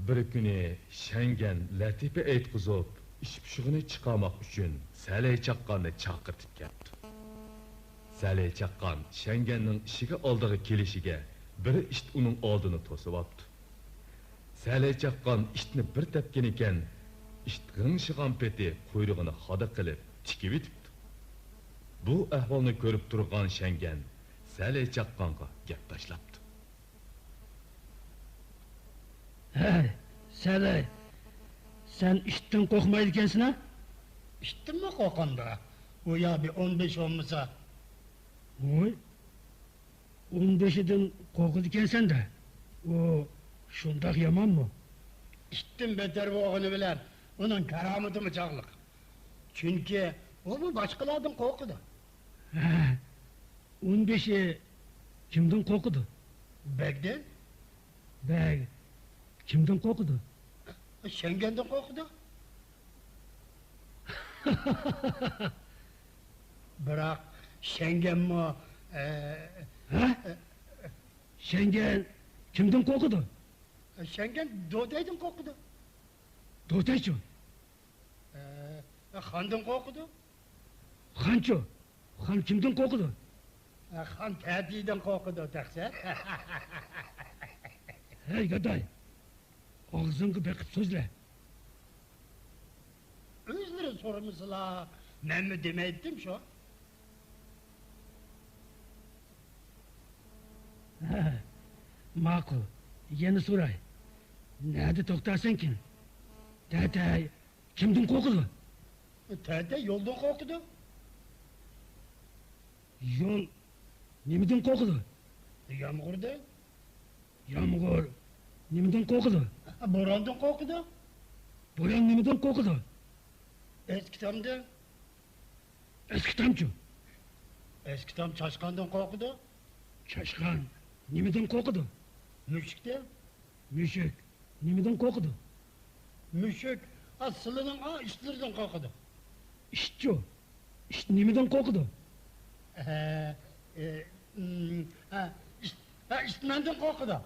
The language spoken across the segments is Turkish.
Bir kuni Şengen Latife aytqizib, ish pishig'ini chiqarmoq uchun Salay chaqqonni chaqirtib keldi. Salay chaqqon Şengenning ishiga oldiga kelishiga biri isht uning oldini to'sib oldi. Salay chaqqon ishtni bir tepgan ekan, isht g'ingshig'an peti quyrug'ini xoda qilib tikib etibdi. Bu ahvolni ko'rib turgan Şengen Salay chaqqonga gap tashlabdi. Hey, Salay, sen işitten korkmaydı ekansin ha? İşittin mi kokanda? O ya bir 15 olmasa. Oy, 15'den korkudu ekansan da. O, şundak yaman mı? İşittin beter bu oğunu biler. Onun kerametı mı çağlık? Çünkü o bu başkalardan korkudu. He, 15'i kimden korkudu? Begden, Bey, kimden korkudu? Şengen'den korkudu. Bırak, Şengen mi? Ha? Şengen kimden korkudu? Şengen Doğday'dan korkudu. Doğtayçı, Han'dan korkudu. Hanço, Han kimden korkudu? Han Tadi'den korkudu derse. Hey gaday, ağzını bekip sözle. Özleri sorumuzla ben mi demeydim şu? Ha, makul, yeni soray. Nerede toktarsın ki? Detay, kimden korkudu? Tadi yoldan korkudu. Yol, nemeden korkudu? Yağmurda, Yağmur, nemeden korkudu? borandan korkudu. Boyan nemeden korkudu? Eski tamda, Eski tamcı, eski tam Çaşkan'dan korkudu. Şaşkan, nemeden korkudu? Müşükte, Müşük, nemeden korkudu? müşük aslının işlerden korkudu. İşçi, iş nemeden korkudu? İşitmenden korkudu.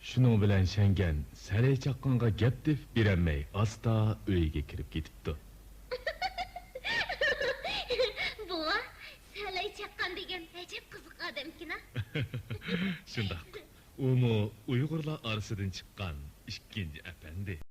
Şunun bilen Şengen Salay chaqqonga gap deb berolmay asta uyiga kirib ketibdi. Buva, Salay chaqqon degan ajab qiziq odamkin ha. Shundoq. U mu Uyg'urlar orasidan chiqqan ikkinchi apandi.